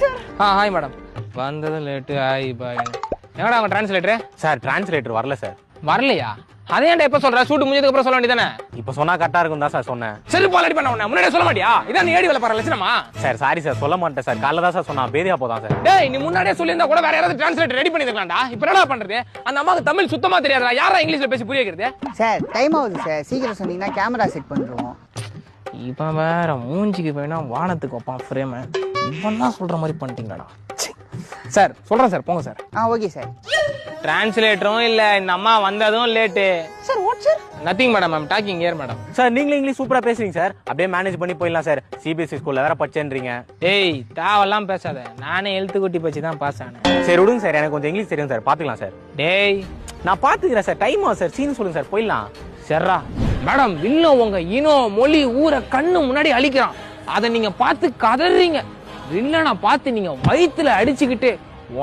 Sir. Hi madam. வந்தது late. Hi bye. எங்கடா அவங்க டிரான்ஸ்லேட்டர்? சார் டிரான்ஸ்லேட்டர் வரல சார். வரலையா? அதே ஏன்டா எப்ப சொல்ற? ஷூட் முடிஞ்சதுக்கு அப்புறம் சொல்ல வேண்டியதானே? இப்போ சொன்னா கரெக்டா இருக்கும் தான் சார் சொன்னேன். சரி பால் அடி பண்ண உடனே முன்னாடியே சொல்ல மாட்டியா? இதான் நீ ஏடி வேலை பாரு லட்சணமா? சார் சாரி சார் சொல்ல மாட்டேன் சார். காலைல தான் சார் சொன்னா பேதியா போதான் சார். டேய் நீ முன்னாடியே சொல்லியிருந்தா கூட வேற யாராவது டிரான்ஸ்லேட்டர் ரெடி பண்ணிருக்கலாம்டா. இப்போ என்னடா பண்றது? அந்த அம்மாக்கு தமிழ் சுத்தமா தெரியாதா? யாரா இங்கிலீஷ்ல பேசி புரிய வைக்கிறது? சார் டைம் ஆகுது சார், சீக்கிரம் சொன்னீங்கன்னா கேமரா செட் பண்ணுறோம். இவன் வேற மூஞ்சிக்கு வேணா வானத்துக்கு வைப்பான் ஃப்ரேம். இவன் தான் சொல்ற மாதிரி பண்ணிட்டீங்கடா. சார் சொல்றேன் சார், போங்க சார். Okay sir. டிரான்ஸ்லேட்டரும் இல்ல, இந்த அம்மா வந்ததும் late. Sir what sir? Nothing madam, I'm talking here madam. Sir நீங்களும் இங்கிலீஷ் சூப்பரா பேசுறீங்க சார். அப்படியே மேனேஜ் பண்ணி போயிடலாம் சார். சிபிஎஸ்சி ஸ்கூல்ல வேற படிச்சேன்றீங்க. டேய் தேவெல்லாம் பேசாத. நானே எழுத்து குட்டி பச்சு தான் பாஸ் ஆனேன். சரி விடுங்க சார், எனக்கு கொஞ்சம் இங்கிலீஷ் தெரியும் சார், பாத்துக்கலாம் சார். டேய் நான் பாத்துக்கிறேன் சார். டைம் ஆகும் சார். சீன் சொல்லுங்க சார், போயிடலாம். சரிடா மேடம். வில்லம் உங்க இனோ மொழி ஊரை கண்ணு முன்னாடி அழிக்கிறான். அதை நீங்க பார்த்து கதறீங்க. வில்லனை பார்த்து நீங்க வயித்துல அடிச்சுக்கிட்டு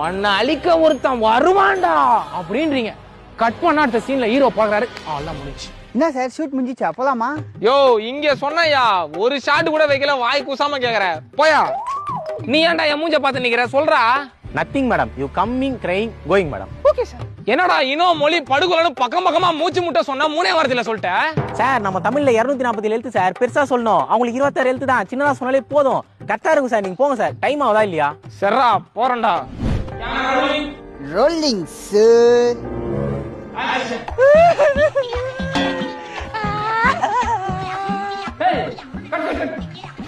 உன்னை அழிக்க ஒருத்தன் வருவான்டா அப்படின்றீங்க. கட் பண்ணா அடுத்த சீன்ல ஹீரோ பாக்குறாரு. அவ்வளவுதான் முடிஞ்சு. என்ன சார் ஷூட் முடிஞ்சிச்சா? போலாமா? யோ இங்க சொன்னையா ஒரு ஷாட் கூட வைக்கல, வாய் கூசாம கேக்குற. போயா நீ ஏன்டா என் மூஞ்ச பார்த்து நிக்கிற? சொல்றா. Nothing madam. You coming crying going madam. Okay sir. என்னடா இனோ மொழி படுகொலன்னு பக்கம் பக்கமா மூச்சு முட்டை சொன்னா 3 வாரத்துல சொல்லிட்டேன். சார் நம்ம தமிழ்ல 247 எழுத்து சார். பெருசா சொல்லணும். அவங்களுக்கு 26 எழுத்து தான். சின்னதா சொன்னாலே போதும். கரெக்டா இருக்கும் சார். நீங்க போங்க சார். டைம் ஆகுதா இல்லையா? சரிடா போறேன்டா. Rolling sir.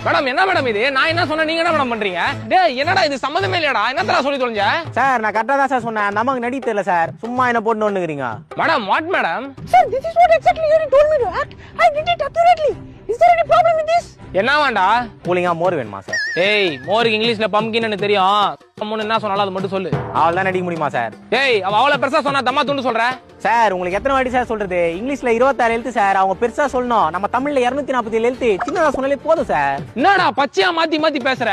மேடம் என்ன மேடம் இது? நான் என்ன சொன்னேன், நீங்க என்ன மேடம் பண்றீங்க? டேய் என்னடா இது சம்மந்தமே இல்லையாடா? என்னத்தடா சொல்லி தொலைஞ்ச? சார் நான் கரெக்டா தான் சார் சொன்னேன். நமக்கு நடி தெரியல சார். சும்மா என்ன போட்டு ஒண்ணுக்கிறீங்க. Madam what madam? Sir this is what exactly you told me to act. I did it accurately. Is there any problem with this? என்ன வேண்டா? கூலிங்கா மோர் வேணுமா சார்? ஏய் மோருக்கு இங்கிலீஷ்ல பம்கின்னு தெரியும். மூணு என்ன சொன்னாலும் அது மட்டும் சொல்லு. அவள் தான் நடிக்க முடியுமா சார்? ஏய் அவ அவ்வளவு பெருசா சொன்னா தம்மா துண்டு சொல்ற. சார் உங்களுக்கு எத்தனை வாட்டி சார் சொல்றது? இங்கிலீஷ்ல 26 எழுத்து சார். அவங்க பெருசா சொல்லணும். நம்ம தமிழ்ல 247 எழுத்து. சின்னதா சொன்னாலே போதும் சார். என்னடா பச்சையா மாத்தி மாத்தி பேசுற?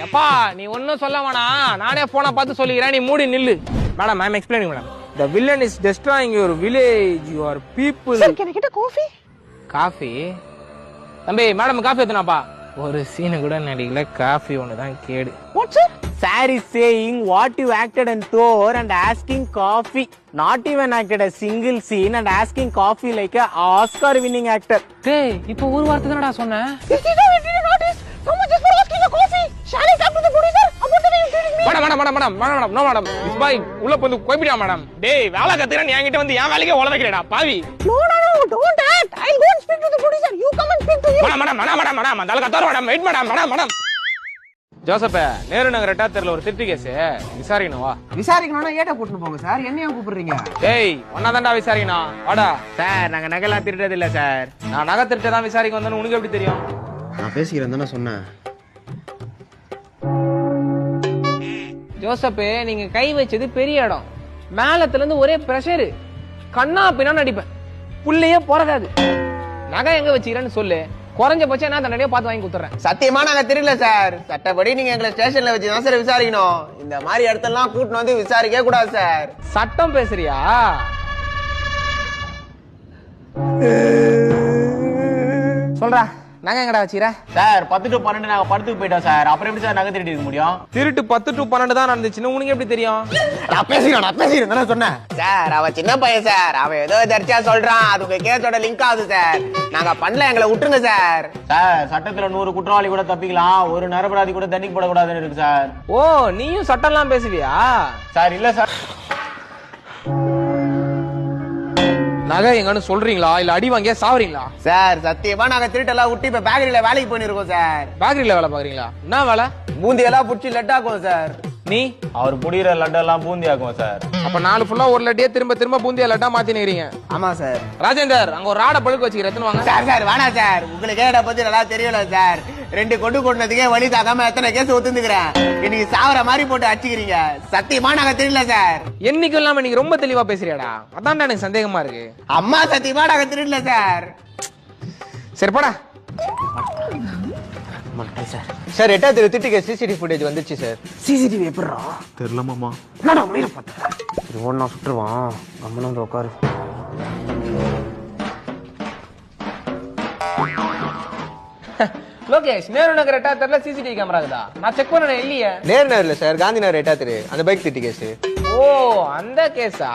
எப்பா நீ ஒன்னும் சொல்ல வேணாம். நானே போனை பார்த்து சொல்லிக்கிறேன். நீ மூடி நில்லு. Madam I am explaining madam. The villain is destroying your village, your people. Sir, can I get a coffee? Coffee? தம்பி மேடம் காஃபி எத்தனாப்பா? ஒரு சீனு கூட நடிக்கல. காஃபி ஒன்று தான் கேடு. What sir? Sir is saying what you acted and tour and asking coffee. Not even acted a single scene and asking coffee like a Oscar winning actor. டேய் இப்போ ஒரு வார்த்தை தானடா சொன்னேன். This is how I didn't notice. Someone just for asking a coffee. Shall I talk to the producer about the way you treated me? Madam no madam. Miss பாய் உள்ள வந்து கோபிடா madam. டேய் வேலை கத்துறேன் நீ என்கிட்ட வந்து என் வேலைக்கே உள வைக்கிறடா பாவி. No, don't act. I'll go and speak to the producer. You come and speak to him. Madam அந்த ஆளு கத்தாரு madam. Wait madam. Joseph Nehru Nagar ரெட்டாத்தர்ல ஒரு திருட்டு கேஸ் விசாரிக்கணும். வா விசாரிக்கணும்னா ஏட்ட கூட்டிட்டு போங்க சார். என்னையா கூப்பிடுறீங்க? டேய் ஒன்னாதான்டா விசாரிக்கணும். வாடா. சார் நாங்க நகைலாம் திருட்டது இல்ல சார். நான் நகை திருட்டு தான் விசாரிக்க வந்தேன்னு உனக்கு எப்படி தெரியும்? நான் பேசிக்கிறேன் தானே சொன்னேன். ஜோசப் நீங்க கை வச்சது பெரிய இடம். மேலத்துல இருந்து ஒரே பிரஷர். கண்ணா பின்னா நடிப்பேன். புள்ளையே பிறகாது. நகை எங்க வச்சுக்கிறேன்னு சொல்லு. குறைஞ்ச பட்சம் நான் தண்டனையா பார்த்து வாங்கி கொடுத்துறேன். சத்தியமா நாங்க தெரியல சார். சட்டப்படி நீங்க எங்களை ஸ்டேஷன்ல வச்சு தான் சார் விசாரிக்கணும். இந்த மாதிரி இடத்தெல்லாம் கூட்டிட்டு வந்து விசாரிக்கவே கூடாது சார். சட்டம் பேசுறியா? சொல்றா நகை எங்கடா வச்சுக்கிற? சார் 10 to 12 நாங்க படத்துக்கு போயிட்டோம் சார். அப்புறம் எப்படி சார் நகை திருடி இருக்க முடியும்? திருட்டு 10 to 12 தான் நடந்துச்சுன்னு உனக்கு எப்படி தெரியும்? நான் பேசிக்கிறேன் தானே சொன்னேன். சார் அவன் சின்ன பையன் சார். அவன் ஏதோ தரிச்சா சொல்றான். அது உங்க கேஸோட லிங்க் ஆகுது சார். நாங்க பண்ணல, எங்களை விட்டுருங்க சார். சார் சட்டத்துல 100 குற்றவாளி கூட தப்பிக்கலாம். ஒரு நிரபராதி கூட தண்டிக்கப்படக்கூடாதுன்னு இருக்கு சார். ஓ நீயும் சட்டம்லாம் பேசுவியா? சார் இல்ல சார். நகை எங்கன்னு சொல்றீங்களா இல்ல அடி வாங்கியா சாவறீங்களா? சார் சத்தியமா நாங்க திருட்டெல்லாம் விட்டு இப்ப பேக்கரியில வேலைக்கு போயிருக்கோம் சார். பேக்கரியில வேலை பாக்குறீங்களா? என்ன வேலை? பூந்தி எல்லாம் புடிச்சு லட்டாக்கும் சார். நீ அவர் புடிக்கிற லட்டெல்லாம் பூந்தி ஆக்கும் சார். அப்ப 4 ஃபுல்லா ஒரு லட்டியே திரும்ப பூந்தியா லட்டா மாத்தி நிக்கிறீங்க. ஆமா சார். ராஜேந்தர் அங்க ஒரு ராட பழுக்க வச்சுக்கிற எத்தனை வாங்க. சார் வேணாம் சார். உங்களுக்கே இதை பத்தி நல்லா தெரியல சார். 2 கொண்டதுக்கே வழி தாக்காம எத்தனை கேஸ் ஒத்துந்துக்கிறேன். இன்னைக்கு சாவர மாதிரி போட்டு அடிச்சுக்கிறீங்க. சத்தியமா நாங்க தெரியல சார். என்னைக்கும் இல்லாம நீங்க ரொம்ப தெளிவா பேசுறியாடா. அதான்டா எனக்கு சந்தேகமா இருக்கு. அம்மா சத்தியமா நாங்க தெரியல சார். சரி போடா. சார் 8வது திட்டு கேஸ் சிசிடிவி ஃபுட்டேஜ் வந்துச்சு சார். சிசிடிவி எப்பறா? தெரியல மாமா. என்னடா மீற பார்த்தா? இது ஒண்ணா சுற்றுவான். கம்மன வந்து உட்காரு. லோகேஷ் நேரு நகர் எட்டாத்தர்ல சிசிடிவி கேமரா இருக்குதா? நான் செக் பண்ணனே இல்லையே. நேரு நகர்ல சார், காந்தி நகர் எட்டாத்திரு, அந்த பைக் திட்டி கேஸ். ஓ அந்த கேஸா?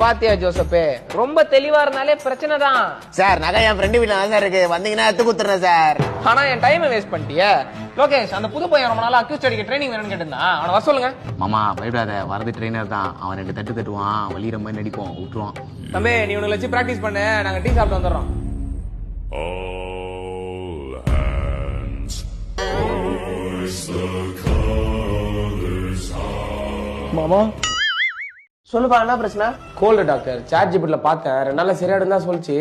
பாத்தியா ஜோசப்பே, ரொம்ப தெளிவா இருந்தாலே பிரச்சனை தான். சார் நகை என் ஃப்ரெண்டு வீட்டுல தான் சார் இருக்கு, வந்தீங்கன்னா எடுத்து குத்துறேன் சார். ஆனா என் டைமை வேஸ்ட் பண்ணிட்டியே. லோகேஷ், அந்த புது பையன் ரொம்ப நாளா அக்யூஸ்ட் அடிக்க ட்ரைனிங் வேணும்னு கேட்டிருந்தான், அவனை வர சொல்லுங்க. மாமா பயப்படாத, வரது ட்ரெயினர் தான். அவன் 2 தட்டு தட்டுவான், வலிகிற மாதிரி நடிப்போம், விட்டுருவான். தம்பி நீ உனக்கு வச்சு பிராக்டிஸ் பண்ணு, நாங்க டீ சாப்பிட்டு வந்துடுறோம். மாமா சொல்லுப்பா, என்ன பிரச்சனை? Gold doctor. சாட் ஜிபிட்டில பார்த்தேன், 2 நாள்ல சரியாயிடும் தான் சொல்லிச்சு.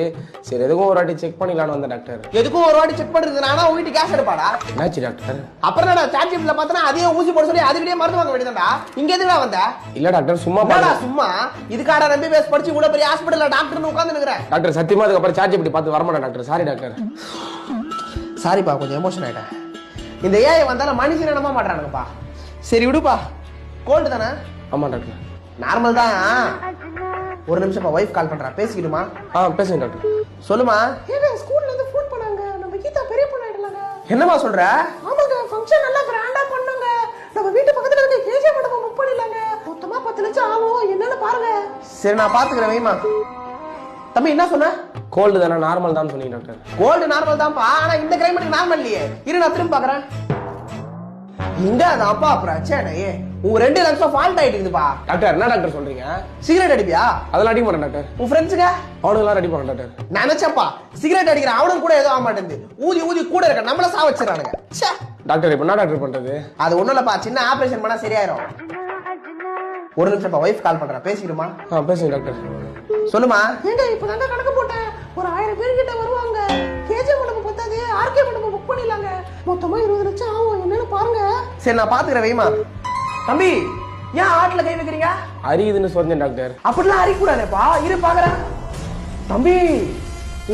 சரி எதுக்கும் ஒரு வாட்டி செக் பண்ணிக்கலாம்னு வந்தேன் டாக்டர். எதுக்கும் ஒரு வாட்டி செக் பண்றது, நானா உங்ககிட்ட கேஷ் எடுப்பாடா? என்னாச்சு டாக்டர்? அப்புறம் நான் சாட் ஜிபிட்ல பார்த்தனா அதையே ஊசி போட சொல்லி அதுக்கிட்டே மருந்து வாங்க வேண்டியதாடா. இங்க எதுக்குடா வந்த? இல்ல டாக்டர், சும்மா என்னடா பார்த்தேன். சும்மா இதுக்காடா MBBS படிச்சு இவ்வளவு பெரிய ஹாஸ்பிடல்ல டாக்டர்னு உட்கார்ந்து நிக்கிற? டாக்டர் சத்தியமா அதுக்கப்புறம் சாட் ஜிபிட்டி பார்த்து வரமாட்டேன் டாக்டர். Sorry doctor. சாரிப்பா, கொஞ்சம் எமோஷன் ஆயிட்டேன். இந்த ஏஐ வந்தாலும் மனுஷன் நம்ப மாட்டானுங்கப்பா. சரி விடுப்பா, கோல்டு தானே? ஆமா டாக்டர். நார்மல் தான். ஒரு நிமிஷம் வைஃப் கால் பண்றா, பேசிக்கிடுமா? பேசுங்க டாக்டர். சொல்லுமா. ஏங்க ஸ்கூல்ல இருந்து ஃபோன் பண்ணாங்க, நம்ம கீதா பெரிய பொண்ணு ஆயிடலாங்க. என்னமா சொல்ற? ஆமாங்க, ஃபங்க்ஷன் நல்லா கிராண்டா பண்ணுங்க. நம்ம வீட்டு பக்கத்துல இருக்க கேஜே மண்டபம் புக் பண்ணிடலாங்க. மொத்தமா 10 லட்சம் ஆகும், என்னன்னு பாருங்க. சரி நான் பாத்துக்கிறேன், வைமா. தம்பி என்ன சொன்ன? கோல்டு தானே, நார்மல் தான் சொன்னீங்க டாக்டர். கோல்டு நார்மல் தான்ப்பா, ஆனா இந்த கிளைமேட் நார்மல் இல்லையே. இரு நான் திரும்ப பாக்குறேன். இங்க அதான்ப்பா பிரச்சனை. உங்க 2 லட்சம் ஃபால்ட் ஆயிட்டுதுப்பா. டாக்டர் என்ன டாக்டர் சொல்றீங்க? சிகரெட் அடிப்பியா? அதெல்லாம் அடிக்க மாட்டேன் டாக்டர். உன் ஃப்ரெண்ட்ஸுங்க அவனுங்களாம் ரெடி பண்ண டாக்டர். நினைச்சப்பா சிகரெட் அடிக்கிற அவனும் கூட ஏதோ ஆக மாட்டேங்குது. ஊதி ஊதி கூட இருக்க நம்மள சா வச்சிடறானுங்க. டாக்டர் இப்ப என்ன டாக்டர் பண்றது? அது ஒண்ணும் இல்லப்பா, சின்ன ஆபரேஷன் பண்ணா சரியாயிரும். ஒரு நிமிஷம்ப்பா, வைஃப் கால் பண்றா, பேசிடுமா? பேசுங்க டாக்டர். சொல்லுமா. ஏங்க இப்பதாங்க கணக்கு போட்டேன், ஒரு 1000 பேர் கிட்ட வருவாங்க. கேஜே மண்டபம் பத்தாது, ஆர்கே மண்டபம் புக் பண்ணிடலாங்க. மொத்தமா 20 லட்சம் ஆகும், என்னன்னு பாருங்க. சரி நான் பாத்துக்கிறேன், வைமா. தம்பி ஏன் ஆட்ல கை வைக்கிறீங்க? அரியுதுன்னு சொன்னேன் டாக்டர். அப்படிலாம் அரிக்க கூடாதுப்பா, இரு பாக்குறேன். தம்பி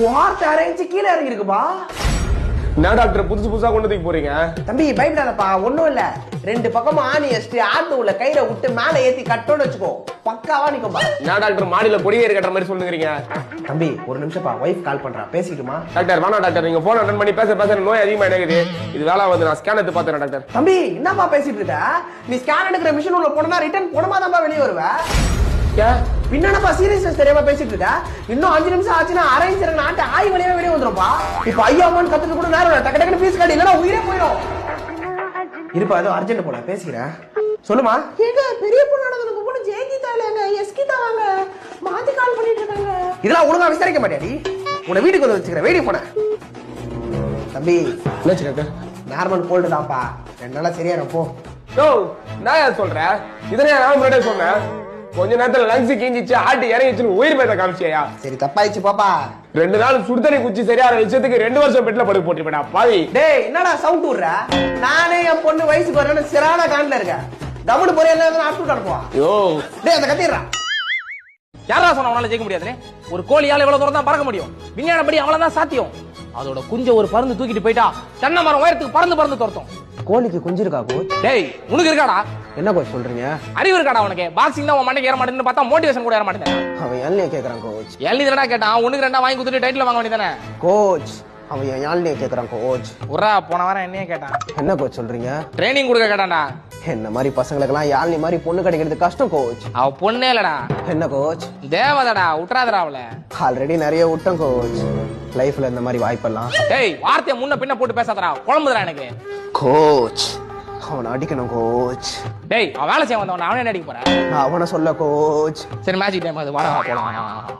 உன் ஹார்ட் அரைஞ்சு கீழே இறங்கி இருக்குப்பா. என்ன டாக்டர் புதுசு புதுசா கொண்டு தூக்கி போறீங்க? தம்பி பயப்படாதப்பா, ஒண்ணும் இல்ல. 2 பக்கமும் ஆணி அடிச்சு ஆட்டு உள்ள கயிறை விட்டு மேல ஏத்தி கட்டோன்னு வச்சுக்கோ, பக்காவா நிக்கும்பா. என்ன டாக்டர் மாடியில கொடியேறி கட்டுற மாதிரி சொல்லுங்கிறீங்க? தம்பி ஒரு நிமிஷம்ப்பா, வைஃப் கால் பண்றா, பேசிட்டுமா? டாக்டர் வேணாம் டாக்டர், நீங்க போன் அட்டன் பண்ணி பேச நோய் அதிகமா இருக்குது. இது வேலை வந்து நான் ஸ்கேன் எடுத்து பாத்துறேன் டாக்டர். தம்பி என்னப்பா பேசிட்டு இருக்க? நீ ஸ்கேன் எடுக்கிற மிஷின் உள்ள போனா ரிட்டர்ன் போனமா தான்ப்பா வெளியே வருவ. பின்னப்பா சீரியஸ்னஸ் தெரியாம பேசிட்டு இருக்க? இன்னும் 5 நிமிஷம் ஆச்சுன்னா அரைஞ்சு நாட்டு ஆய் வழியா வெளியே வந்துருப்பா. இப்ப ஐயாமான்னு கத்துட்டு கூட நேரம் டக்கு டக்குன்னு பீஸ் கார்டு இல்லைன்னா உயிரே போயிடும். இருப்பா, ஏதோ அர்ஜென்ட் போல, பேசிக்கிறேன். சொல்லுமா. ஏங்க பெரிய பொண்ணோட பொண்ணு ஜெயகீதா இல்லையாங்க, எஸ்கீதா வாங்க, மாத்தி கால் பண்ணிட்டு இருக்காங்க. இதெல்லாம் ஒழுங்கா விசாரிக்க மாட்டியாடி? உன்னை வீட்டுக்கு வந்து வச்சுக்கிறேன், வெயிட் பண்ண. தம்பி என்னாச்சு டாக்டர்? நார்மல் கோல்டு தான்ப்பா, 2 நாளா சரியாயிரும் போ. யோ நான் யார் சொல்றேன்? இதனே நான் முன்னாடியே சொன்னேன். கொஞ்ச நேரத்துல லங்ஸ் கீஞ்சிச்சு, ஆட்டு இறங்கிச்சுன்னு உயிர் பேச காமிச்சியா? சரி தப்பாயிடுச்சு பாப்பா. 2 நாள் சுடுதண்ணி குச்சி சரியான விஷயத்துக்கு 2 வருஷம் பெட்ல படுக்க போட்டுப்பா பாவி. டேய் என்னடா சவுண்ட் விடுற? நானே என் பொண்ணு வயசுக்கு வரேன்னு சிறான காண்ட்ல இருக்கேன். டபுள் பொரியல்ல இருந்து ஆட்டு அனுப்புவான். யோ டேய் அந்த கத்திடுறா. யாரா சொன்ன உன்னால ஜெயிக்க முடியாதுன்னு? ஒரு கோழியால எவ்வளவு தூரம் தான் பறக்க முடியும்? விஞ்ஞானப்படி அவ்வளவுதான் சாத்தியம். அதோட குஞ்ச ஒரு பறந்து தூக்கிட்டு போயிட்டா தென்னை மரம் உயரத்துக்கு பறந்து துரத்தும். கோழிக்கு குஞ்சு இருக்கா கோச்? டேய் உனக்கு இருக்காடா? என்ன கோச் சொல்றீங்க? அறிவு இருக்காடா உனக்கு? பாக்ஸிங் தான் உன் மண்டைக்கு ஏற மாட்டேன்னு பார்த்தா மோட்டிவேஷன் கூட ஏற மாட்டேன். அவன் ஏழ்னிய கேக்குறான் கோச். எல்லி தானடா கேட்டான், உனக்கு 2 வாங்கி கொடுத்துட்டு டைட்டில் வாங்க வேண்டியதானே? கோச் அவன் ஏழ்னிய கேக்குறான் கோச். உர்ரா போன வாரம் என்னையே கேட்டான். என்ன கோச் சொல்றீங்க? ட்ரைனிங் கொடுக்க கேட்டான்டா. என்ன மாதிரி பசங்களுக்கெல்லாம் யாழ்னி மாதிரி பொண்ணு கிடைக்கிறது கஷ்டம் கோச். அவ பொண்ணே இல்லடா, என்ன கோச்? தேவதடா, விட்டுறாதடா அவளை. ஆல்ரெடி நிறைய விட்டோம் கோச். லைஃப்ல இந்த மாதிரி வாய்ப்பெல்லாம். டேய் வார்த்தையை முன்ன பின்ன போட்டு பேசாதடா, குழம்புதுடா எனக்கு. கோச் அவனை அடிக்கணும் கோச். டேய் அவன் வேலை செய்ய வந்தவன் அவனே என்ன அடிக்க போற? நான் அவனை சொல்ல கோச். சரி மேட்ச் டைம் அது வாடா போலாம்.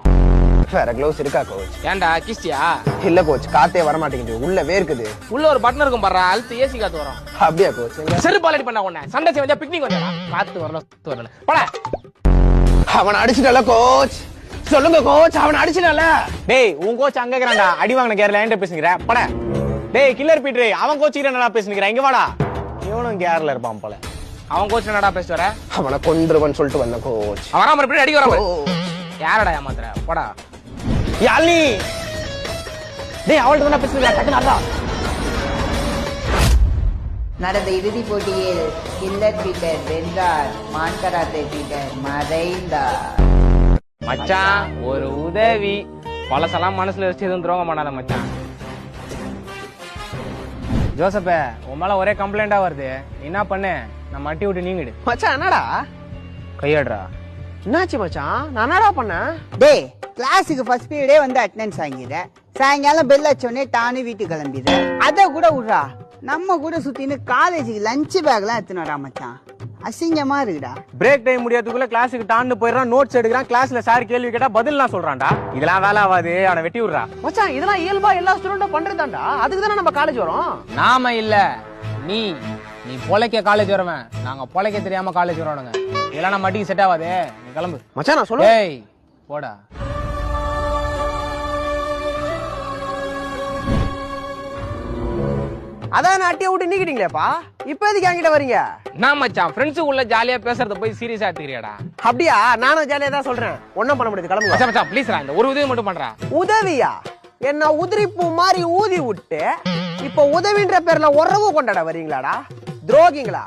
வேற க்ளவுஸ் இருக்கா கோச்? ஏன்டா கிஸ்டியா? இல்ல கோச், காத்தே வர மாட்டேங்குது, உள்ள வேர்க்குது. உள்ள ஒரு பட்டன் இருக்கும் பாரு, அழுத்து ஏசி காத்து வரும். அப்படியா கோச்? செருப்பால் அடி பண்ண உடனே சண்டை செய்ய பிக்னிக் வந்தா காத்து வரல போடா. அவனை அடிச்சிட்டல கோச். சொல்லுங்க கோச், அவனை அடிச்சிட்டல. டேய் உன் கோச் அங்க இருக்கறான்டா, அடி வாங்கின கேர்ல என்கிட்ட பேசுங்கற பட. டேய் கில்லர் பீட்டர், அவன் கோச் கிட்ட என்னடா பேசுங்கற? இங்க வாடா. இவனும் கேர்ல இருப்பான் போல. அவன் கோச் என்னடா பேசிட்டு வர? அவனை கொன்றுவன் சொல்லிட்டு வந்த கோச். அவன் வராம இப்படி அடிக்க வராம யாரடா ஏமாத்துற? போடா யாழ்னி. டேய் அவள்ட்ட தான பேசுங்கற, டக்கு நடடா. நடந்த இறுதிப் போட்டியில் கில்லர் பீட்டர் வென்றார், மான்கராத்தே பீட்டர் மறைந்தார். மச்சான் ஒரு உதவி, பழசெல்லாம் மனசுல வச்சு எதுவும் துரோகம் பண்ணாத மச்சான். ஜோசப்பே உன் மேல ஒரே கம்ப்ளைண்டா வருது. என்ன பண்ணு, நான் மட்டி விட்டு நீங்கிடு. மச்சான் என்னடா கையாடுறா. என்னாச்சு மச்சான்? நான் என்னடா பண்ணேன்? டேய் கிளாஸுக்கு ஃபர்ஸ்ட் பீரியடே வந்து அட்டெண்டன்ஸ் வாங்கிடுறேன். சாயங்காலம் பெல் அடிச்சோடனே தானே வீட்டுக்கு கிளம்பிடுறேன். அதை கூட விட்றா, நம்ம கூட சுத்தின்னு காலேஜுக்கு லஞ்ச் பேக்லாம் எடுத்துன்னு வரா மச்சான். அசிங்கமா இருக்குடா. பிரேக் டைம் முடியாதுக்குள்ள கிளாஸுக்கு டான்னு போயிடுறான், நோட்ஸ் எடுக்கிறான், கிளாஸ்ல சார் கேள்வி கேட்டா பதில்லாம் சொல்றான்டா. இதெல்லாம் வேலை ஆகாது, அவனை வெட்டி விடுறா. மச்சான் இதெல்லாம் இயல்பா எல்லா ஸ்டூடெண்ட்டும் பண்றதாண்டா. அதுக்கு தானே நம்ம காலேஜ் வரோம். நாம இல்ல நீ நீ பொழைக்க காலேஜ் வரவன், நாங்க பொழைக்க தெரியாம காலேஜ் வரணுங்க. இதெல்லாம் நம்ம மட்டிக்கு செட் ஆகாதே. நீ கிளம்பு மச்சான் நான் சொல்லுவேன். ஏய் போடா. அதான் அட்டியை விட்டு நீக்கிட்டீங்களேப்பா, இப்ப எதுக்கு என்கிட்ட வரீங்க? நான் மச்சான் ஃப்ரெண்ட்ஸுக்குள்ள ஜாலியா பேசுறத போய் சீரியஸா எடுத்துக்கிறியாடா? அப்படியா? நானும் ஜாலியா தான் சொல்றேன். ஒன்னும் பண்ண முடியாது, கிளம்புங்க. மச்சான் மச்சான் ப்ளீஸ்ரா, இந்த ஒரு உதவி மட்டும் பண்றா. உதவியா? என்ன உதிரிப்பூ மாதிரி ஊதி விட்டு இப்ப உதவின்ற பேர்ல உறவு கொண்டாட வரீங்களாடா? துரோகிங்களா?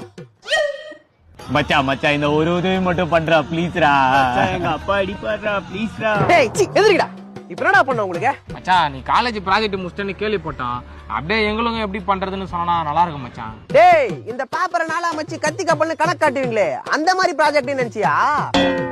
மச்சான் மச்சான் இந்த ஒரு உதவி மட்டும் பண்றா ப்ளீஸ்ரா. எங்க அப்பா அடிப்பாரா ப்ளீஸ்ரா. டேய் சி எதிரிடா. இப்ப என்னடா பண்ண உங்களுக்கு? மச்சான் நீ காலேஜ் ப்ராஜெக்ட் முடிச்சிட்டேன்னு கேள்விப்பட்டோம். அப்படியே எங்களுக்கும் எப்படி பண்றதுன்னு சொன்னா நல்லா இருக்கும் மச்சான். டேய் இந்த பேப்பரை நாளா வச்சு கத்தி கப்பல்னு கணக்கு காட்டுவீங்களே, அந்த மாதிரி ப்ராஜெக்ட் நினைச்சியா?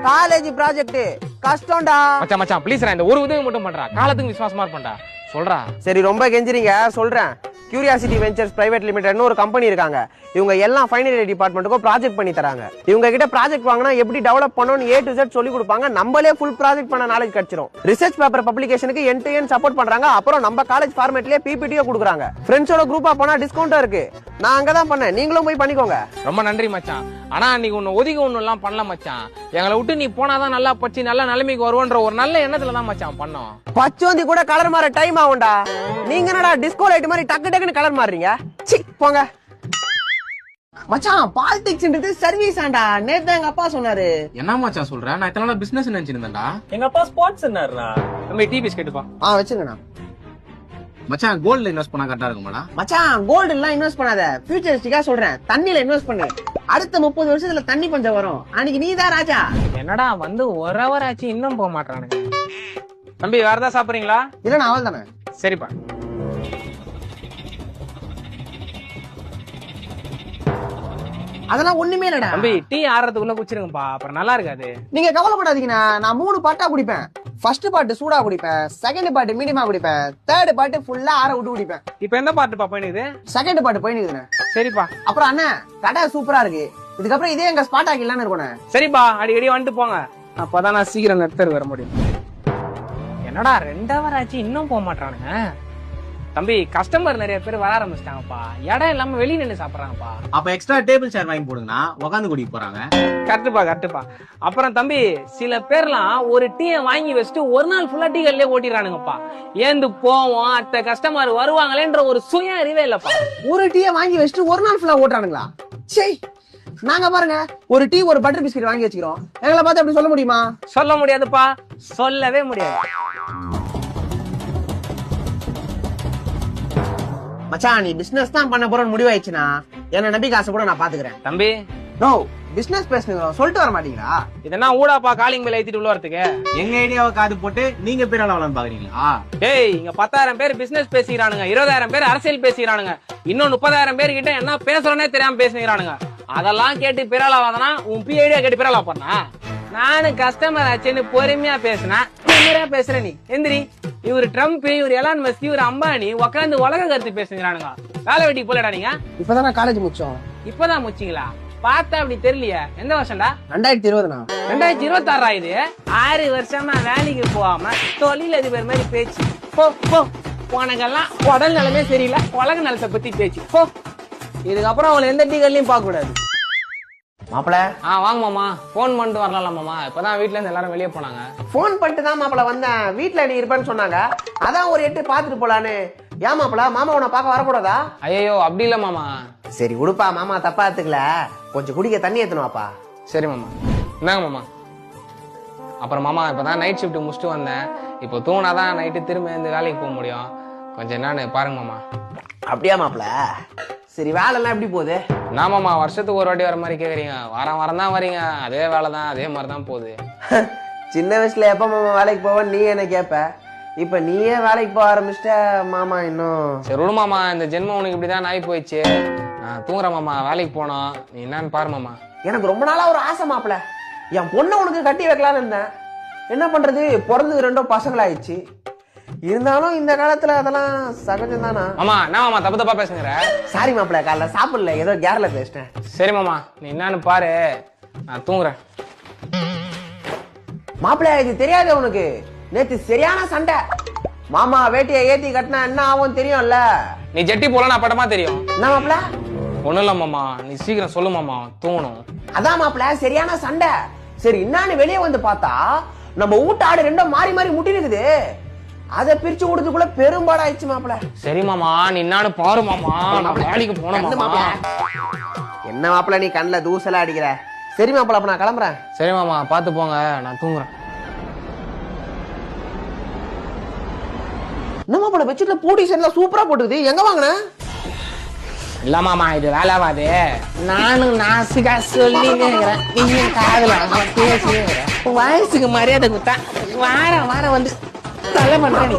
காலேஜ் ப்ராஜெக்ட் கஷ்டம்டா. மச்சான் மச்சான் ப்ளீஸ்ரா, இந்த ஒரு உதவி மட்டும் பண்றா. காலத்துக்கு விசுவாசமா இருப்பேன்டா, சொல்றா. சரி ரொம்ப கெஞ்சிரீங்க, சொல்றேன். கியூரியாசிட்டி வெஞ்சர்ஸ் பிரைவேட் லிமிடெட்னு ஒரு கம்பெனி இருக்காங்க. இவங்க எல்லாம் ஃபைனல் இயர் டிபார்ட்மெண்ட்டுக்கும் ப்ராஜெக்ட் பண்ணி தராங்க. இவங்க கிட்ட ப்ராஜெக்ட் வாங்கினா எப்படி டெவலப் பண்ணணும்னு A to Z சொல்லி கொடுப்பாங்க. நம்மளே ஃபுல் ப்ராஜெக்ட் பண்ண நாலேஜ் கிடைச்சிரும். ரிசர்ச் பேப்பர் பப்ளிகேஷனுக்கு end to end சப்போர்ட் பண்றாங்க. அப்புறம் நம்ம காலேஜ் ஃபார்மேட்லயே PPT கொடுக்குறாங்க. ஃப்ரெண்ட்ஸோட குரூப்பா போனா டிஸ்கவுண்ட் இருக்கு. நான் அங்கதான் பண்ணேன், நீங்களும் போய் பண்ணிக்கோங்க. ரொம்ப நன்றி மச்சான். ஆனா நீங்க ஒன்னு ஒதுக்கி ஒண்ணு எல்லாம் பண்ணல மச்சான். எங்களை விட்டு நீ போனாதான் நல்லா படிச்சு நல்ல நிலைமைக்கு வருவோன்ற ஒரு நல்ல எண்ணத்துல தான் மச்சான் பண்ணோம். பச்சோந்தி கூட கலர் மாற டைம் ஆகும்டா. நீங்க என்னடா டிஸ்கோ லைட் மாதிரி டக்கு டக்குன்னு கலர் மாறுறீங்க? சி போங்க மச்சான். பாலிடிக்ஸ்ன்றது சர்வீஸ் ஆண்டா. நேத்து எங்க அப்பா சொன்னாரு. என்ன மச்சான் சொல்ற? நான் இத்தனை பிசினஸ் நினைச்சிருந்தேன்டா. எங்க அப்பா ஸ்போர்ட்ஸ் என்னடா. நம்ம டீ பிஸ்கெட்டுப்பா. வச்சிருங்கண்ணா. மச்சான் கோல்ட்ல இன்வெஸ்ட் பண்ணா கரெக்டா இருக்குமாடா? மச்சான் கோல்டு எல்லாம் இன்வெஸ்ட் பண்ணாத, ஃபியூச்சரிஸ்டிக்கா சொல்றேன். தண்ணில இன்வெஸ்ட் பண்ணு. அடுத்த 30 வருஷத்துல தண்ணி பஞ்சம் வரும். அன்னைக்கு நீதான் ராஜா. என்னடா வந்து ஒரு ஹவர் ஆச்சு இன்னும் போக மாட்டானுங்க. தம்பி வேற ஏதாவது சாப்பிடுறீங்களா? இல்ல நான் அவள் தானே. சரிப்பா. அதெல்லாம் ஒண்ணுமே இல்லடா. தம்பி டீ ஆறதுக்குள்ள குச்சிருங்கப்பா, அப்புறம் நல்லா இருக்காது. நீங்க கவலைப்படாதீங்கண்ணா. நான் 3 பாட்டா குடிப்பேன். ஃபர்ஸ்ட் பாட்டு சூடா குடிப்பேன், செகண்ட் பாட்டு மீடியமா குடிப்பேன், தேர்ட் பாட்டு ஃபுல்லா ஆற விட்டு குடிப்பேன். இப்ப எந்த பாட்டு பாப்பா இது? செகண்ட் பாட்டு போய் நிக்குதுண்ணே. சரிப்பா. அப்புறம் அண்ணா கடை சூப்பரா இருக்கு. இதுக்கப்புறம் இதே எங்க ஸ்பாட் ஆக்கிடலான்னு இருக்கணும். சரிப்பா, அடிக்கடி வந்துட்டு போங்க. அப்பதான் நான் சீக்கிரம் நிறுத்தர் வர முடியும். என்னடா 2 ஹவர் ஆச்சு இன்னும் போக மாட்டானுங்க. தம்பி கஸ்டமர் நிறைய பேர் வர ஆரம்பிச்சிட்டாங்கப்பா. இடம் இல்லாம வெளியே நின்று சாப்பிடுறாங்கப்பா. அப்ப எக்ஸ்ட்ரா டேபிள் சேர் வாங்கி போடுங்கண்ணா, உட்காந்து குடிக்க போறாங்க. கரெக்டுப்பா. அப்புறம் தம்பி சில பேர்லாம் ஒரு டீயை வாங்கி வச்சுட்டு ஒரு நாள் ஃபுல்லா டீ கல்லே ஓட்டிடுறானுங்கப்பா. ஏந்து போவோம் அடுத்த கஸ்டமர் வருவாங்களேன்ற ஒரு சுய அறிவே இல்லப்பா. ஒரு டீயை வாங்கி வச்சுட்டு ஒரு நாள் ஃபுல்லா ஓட்டுறானுங்களா? சரி நாங்க பாருங்க ஒரு டீ ஒரு பட்டர் பிஸ்கட் வாங்கி வச்சுக்கிறோம். எங்களை பார்த்து அப்படி சொல்ல முடியுமா? சொல்ல முடியாதுப்பா, சொல்லவே முடியாது. மச்சான் நீ பிசினஸ் தான் பண்ண போறோம்னு முடிவாயிடுச்சுன்னா என்ன நம்பி காசு கூட நான் பாத்துக்கிறேன். தம்பி நோ பிசினஸ் பேசுங்க, சொல்லிட்டு வர மாட்டீங்களா? இதென்னா ஊடாப்பா காலிங் மேல ஏத்திட்டு உள்ள வரதுக்கு. எங்க ஐடியாவை காது போட்டு நீங்க பேர் அளவலான்னு பாக்குறீங்களா? டேய் இங்க 10,000 பேர் பிசினஸ் பேசிக்கிறானுங்க, 20,000 பேர் அரசியல் பேசிக்கிறானுங்க, இன்னும் 30,000 பேர் கிட்ட என்ன பேசுறோன்னே தெரியாம பேசிக்கிறானுங்க. அதெல்லாம் கேட்டு பிறலாவாதனா உன் ஐடியா கேட்டு பிறலா பண்ணா? நானு கஸ்டமர் ஆச்சுன்னு பொறுமையா பேசினா பேசுற நீ எந்திரி. இவரு ட்ரம்ப், இவர் எலான் மஸ்க், இவர் அம்பானி உட்காந்து உலக கருத்து பேசுகிறானுங்க. வேலை வெட்டி போலடா நீங்க. இப்பதான் நான் காலேஜ் முடிச்சோம். இப்பதான் முடிச்சீங்களா? பார்த்தா அப்படி தெரியலையா? எந்த வருஷம்டா? 2020. 2026 இது. 6 வருஷமா வேலைக்கு போகாம தொழில் அதிபர் மாதிரி பேச்சு. போ போ, உனக்கெல்லாம் உடல் நிலமே சரியில்லை, உலக நலத்தை பத்தி பேச்சு. போ, இதுக்கப்புறம் அவங்களை எந்த டீகள்லயும் பார்க்க கூடாது. மாப்பிள வாங்க மாமா. போன் பண்ணிட்டு வரலாம் மாமா. இப்பதான் வீட்டுல இருந்து எல்லாரும் வெளியே போனாங்க. போன் பண்ணிட்டு தான் மாப்பிள வந்தேன். வீட்டுல நீ இருப்பேன்னு சொன்னாங்க, அதான் ஒரு 8 பாத்துட்டு போலான்னு. ஏன் மாப்பிள மாமா உன்னை பார்க்க வரக்கூடாதா? ஐயோ அப்படி இல்ல மாமா. சரி உடுப்பா, மாமா தப்பா எடுத்துக்கல. கொஞ்சம் குடிக்க தண்ணி ஏத்தணும்ப்பா. சரி மாமா. என்னங்க மாமா? அப்புறம் மாமா இப்பதான் நைட் ஷிஃப்ட் முடிச்சுட்டு வந்தேன். இப்போ தூங்கினாதான் நைட்டு திரும்ப இந்த வேலைக்கு போக முடியும். கொஞ்சம் என்னன்னு பாருங்க மாமா. அப்படியா மாப்பிள? சரி வேலை எல்லாம் எப்படி போகுது? நான் மாமா வருஷத்துக்கு ஒரு வாட்டி வர மாதிரி கேக்குறீங்க. வாரம் தான் வரீங்க, அதே வேலை தான், அதே மாதிரி தான் போகுது. சின்ன வயசுல எப்ப மாமா வேலைக்கு போவேன்னு நீ என்ன கேப்ப? இப்ப நீயே வேலைக்கு போக ஆரம்பிச்சிட்ட மாமா. இன்னும் சரி விடு மாமா, இந்த ஜென்மம் உனக்கு இப்படிதான் ஆகி போயிடுச்சு. நான் தூங்குறேன் மாமா, வேலைக்கு போனோம். நீ என்னன்னு பாரு மாமா. எனக்கு ரொம்ப நாளா ஒரு ஆசை மாப்பிள, என் பொண்ணை உனக்கு கட்டி வைக்கலான்னு இருந்தேன். என்ன பண்றது, பிறந்தது 2 பசங்களாயிடுச்சு. இருந்தாலும் இந்த காலத்துல அதெல்லாம் சகஜம் தானா? மாமா என்ன மாமா தப்பு தப்பா பேசுங்கிற? சாரி மாப்பிள, காலைல சாப்பிடல, ஏதோ கேர்ல பேசிட்டேன். சரி மாமா, நீ என்னன்னு பாரு, நான் தூங்குறேன். மாப்பிள இது தெரியாது உனக்கு, நேத்து சரியான சண்டை. மாமா வேட்டியை ஏத்தி கட்டினா என்ன ஆகும் தெரியும்ல? நீ ஜெட்டி போல அப்பட்டமா தெரியும். என்ன மாப்பிள? ஒண்ணும் இல்ல மாமா, நீ சீக்கிரம் சொல்லு மாமா, தூங்கணும். அதான் மாப்பிள சரியான சண்டை. சரி என்னான்னு வெளியே வந்து பார்த்தா நம்ம வீட்டு ஆடு 2 மாறி மாறி முட்டி இருக்குது. அதை பிரிச்சு விடுறதுக்குள்ள பெரும்பாடு ஆயிடுச்சு மாப்பிள. சரி மாமா, நீ என்னன்னு பாரு மாமா, நான் வேலைக்கு போனோம் மாமா. என்ன மாப்பிள நீ கண்ணுல தூசலா அடிக்கிற? சரி மாப்பிள, அப்ப நான் கிளம்புறேன். சரி மாமா, பாத்து போங்க, நான் தூங்குறேன். என்ன மாப்பிள பெட்ஷீட்ல பூட்டி சென்ட்ல சூப்பரா போட்டுக்குது, எங்க வாங்கின? இல்ல மாமா, இது வேலைவாது. நானும் நாசுக்கா சொல்லினேங்கிறேன், நீயும் காதுல பேசுகிறேன். வயசுக்கு மரியாதை கொடுத்தா வாரம் வந்து தலை பண்றேன்.